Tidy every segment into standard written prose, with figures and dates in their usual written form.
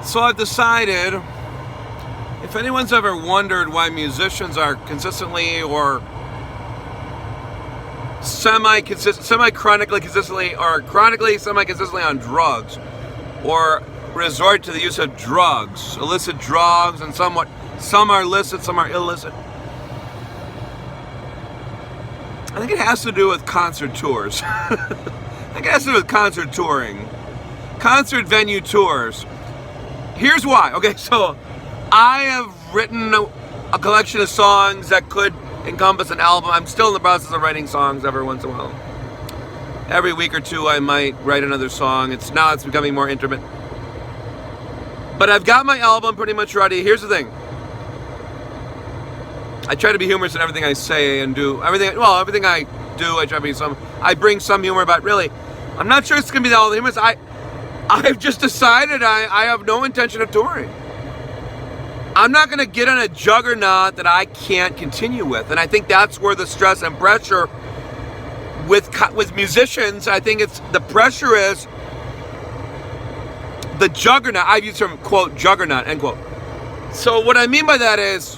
So I've decided, if anyone's ever wondered why musicians are consistently or semi-chronically consistently or chronically semi-consistently on drugs, or resort to the use of drugs, illicit drugs, and some are illicit, some are illicit. I think it has to do with concert tours. I think it has to do with concert touring. Concert venue tours. Here's why. Okay, so I have written a collection of songs that could encompass an album. I'm still in the process of writing songs every once in a while. Every week or two I might write another song. It's becoming more intimate. But I've got my album pretty much ready. Here's the thing. I try to be humorous in everything I say and do. Everything I do, I try to be I bring some humor, but really, I'm not sure it's going to be all the humorous. I've just decided I have no intention of touring. I'm not going to get on a juggernaut that I can't continue with. And I think that's where the stress and pressure with musicians, I think it's the pressure is the juggernaut. I've used the term, quote, juggernaut, end quote. So what I mean by that is,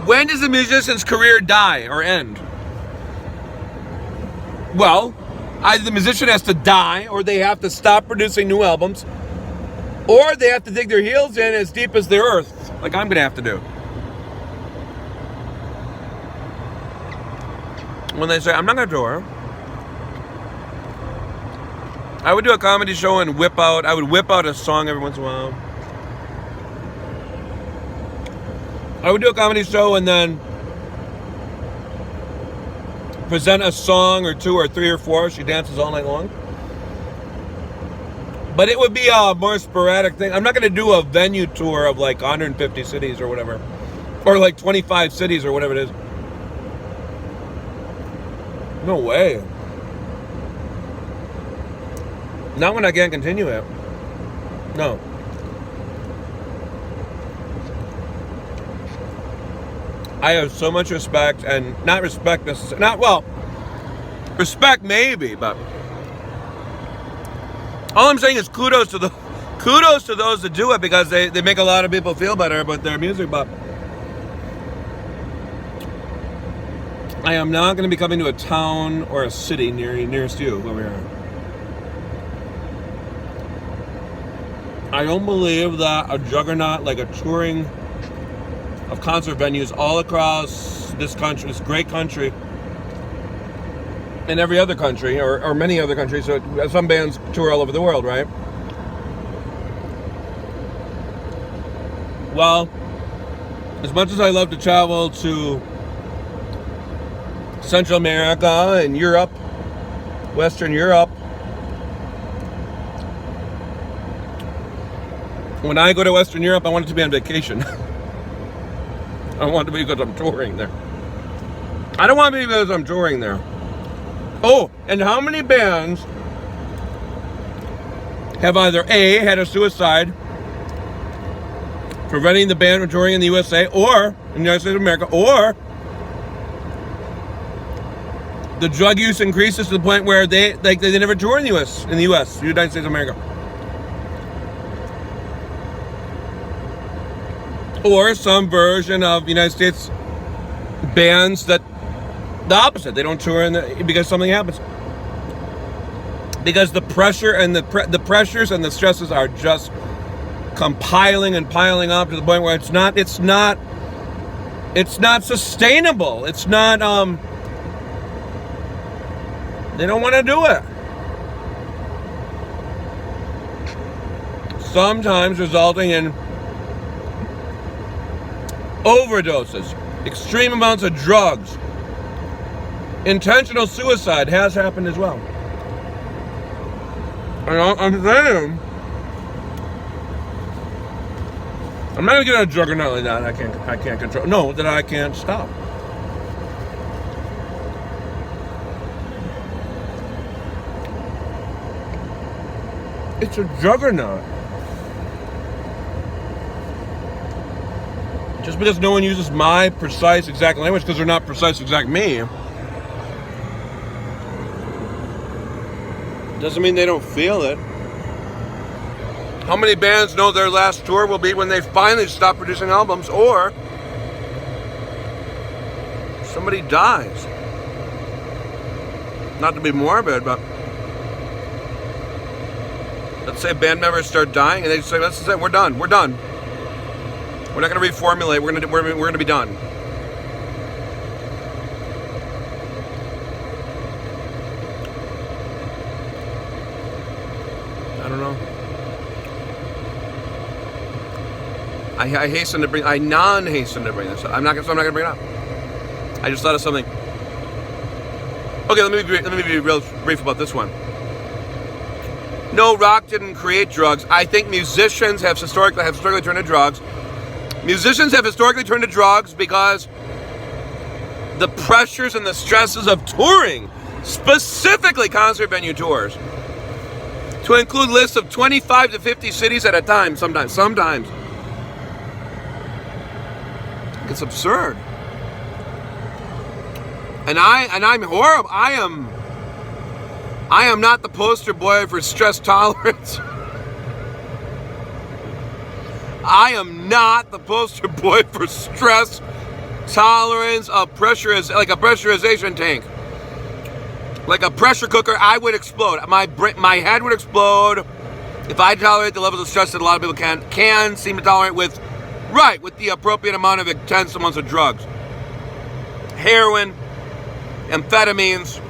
when does a musician's career die or end? Well, either the musician has to die, or they have to stop producing new albums, or they have to dig their heels in as deep as the earth, like I'm going to have to do. When they say, I'm not going to tour, I would do a comedy show and I would whip out a song every once in a while. I would do a comedy show and then present a song or two or three or four. She dances all night long. But it would be a more sporadic thing. I'm not going to do a venue tour of like 150 cities or whatever. Or like 25 cities or whatever it is. No way. Not when I can't continue it. No. I have so much respect, and not respect necessarily, respect maybe, but all I'm saying is kudos to those that do it, because they make a lot of people feel better about their music. But I am not going to be coming to a town or a city nearest you over here. I don't believe that a juggernaut like a touring of concert venues all across this country, this great country, and every other country, or many other countries. So some bands tour all over the world, right? Well, as much as I love to travel to Central America and Europe, Western Europe, when I go to Western Europe, I want it to be on vacation. I want it to be because I'm touring there. I don't want it to be because I'm touring there. Oh, and how many bands have either A, had a suicide, preventing the band from touring in the USA, or in the United States of America, or the drug use increases to the point where they never tour in the US, the United States of America. Or some version of United States bands that the opposite. They don't tour because something happens. Because the pressure and the pressures and the stresses are just compiling and piling up to the point where it's not sustainable. It's not they don't want to do it. Sometimes resulting in overdoses, extreme amounts of drugs, intentional suicide has happened as well. And I'm saying, I'm not gonna get on a juggernaut like that. I can't control. No, that I can't stop. It's a juggernaut. Just because no one uses my precise exact language, because they're not precise exact me, doesn't mean they don't feel it. How many bands know their last tour will be when they finally stop producing albums, or somebody dies? Not to be morbid, but let's say band members start dying and they say, "Let's say we're done. We're done. We're not going to reformulate. We're going to be done." I don't know. I non-hasten to bring this up. I'm not going to bring it up. I just thought of something. Okay, let me be real brief about this one. No, rock didn't create drugs. I think musicians have historically turned to drugs. Musicians have historically turned to drugs because the pressures and the stresses of touring, specifically concert venue tours, to include lists of 25 to 50 cities at a time. Sometimes. It's absurd. And I'm horrible. I am not the poster boy for stress tolerance. I am not the poster boy for stress tolerance of pressure, like a pressurization tank. Like a pressure cooker, I would explode. My head would explode if I tolerate the levels of stress that a lot of people can seem to tolerate with the appropriate amount of intense amounts of drugs. Heroin, amphetamines,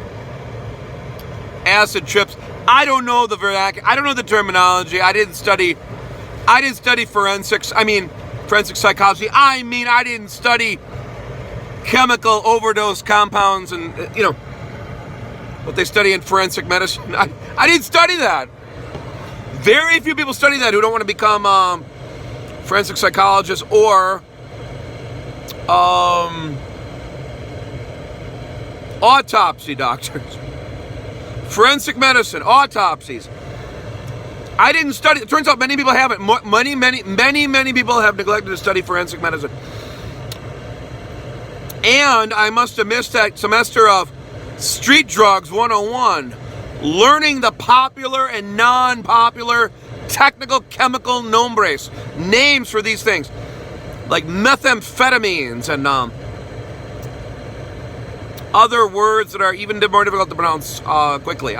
acid trips. I don't know the vernacular. I don't know the terminology. I didn't study forensics. Forensic psychology. I didn't study chemical overdose compounds and what they study in forensic medicine. I didn't study that. Very few people study that who don't want to become forensic psychologists or autopsy doctors. Forensic medicine, autopsies. I didn't study. It turns out many people haven't. Many people have neglected to study forensic medicine. And I must have missed that semester of Street Drugs 101, learning the popular and non-popular technical chemical names for these things, like methamphetamines and other words that are even more difficult to pronounce quickly.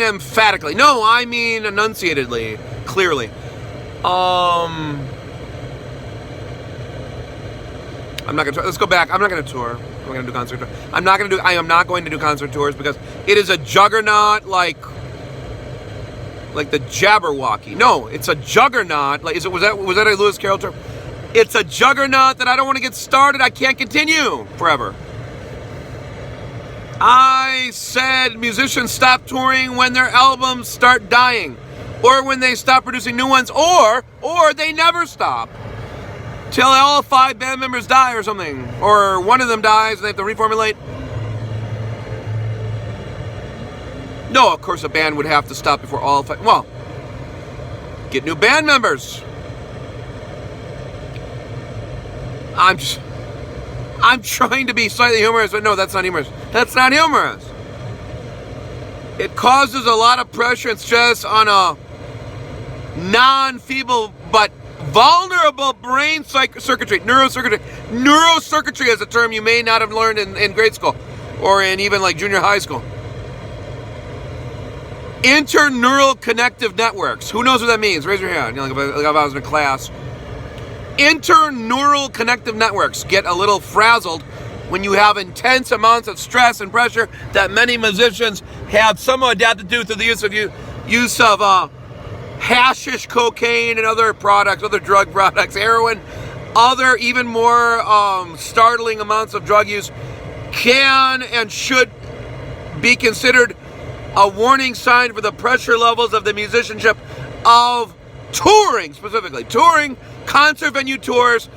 Emphatically. No, enunciatedly, clearly. I'm not gonna. Let's go back. I'm not gonna tour. I'm gonna do concert tours. I am not going to do concert tours because it is a juggernaut like the Jabberwocky. No, it's a juggernaut. Was that a Lewis Carroll term? It's a juggernaut that I don't want to get started. I can't continue forever. I said musicians stop touring when their albums start dying, or when they stop producing new ones, or they never stop till all 5 band members die or something, or one of them dies and they have to reformulate. No, of course a band would have to stop before all 5. Well, get new band members. I'm trying to be slightly humorous, but no, that's not humorous. That's not humorous. It causes a lot of pressure and stress on a non-feeble but vulnerable brain circuitry. Neurocircuitry is a term you may not have learned in grade school or in even like junior high school. Interneural connective networks. Who knows what that means? Raise your hand. Like if I was in a class. Interneural connective networks get a little frazzled when you have intense amounts of stress and pressure that many musicians have somehow adapted to through the use of hashish, cocaine, and other drug products, heroin, other even more startling amounts of drug use can and should be considered a warning sign for the pressure levels of the musicianship of touring, specifically. Concert venue tours,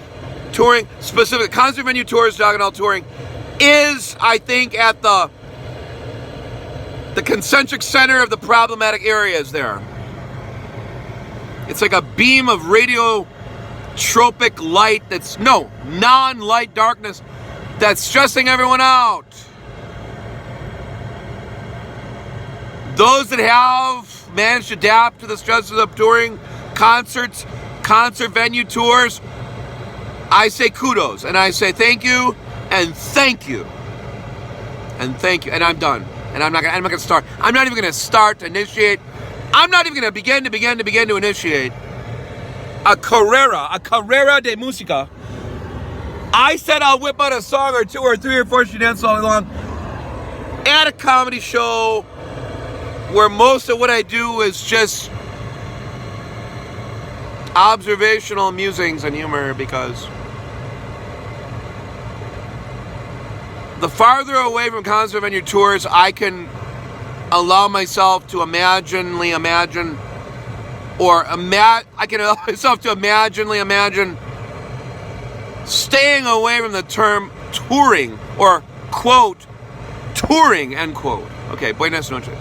diagonal touring, is, I think, at the concentric center of the problematic areas there. It's like a beam of radiotropic light non-light darkness that's stressing everyone out. Those that have managed to adapt to the stresses of touring, concerts, concert venue tours, I say kudos, and I say thank you, and thank you, and thank you, and I'm done. And I'm not gonna start. I'm not even gonna start to initiate. I'm not even gonna begin to initiate a carrera de música. I said I'll whip out a song or two or three or four she dance all along at a comedy show where most of what I do is just observational musings and humor, because the farther away from concert venue tours I can allow myself to imaginally imagine staying away from the term touring or quote touring, end quote. Okay, buenas noches.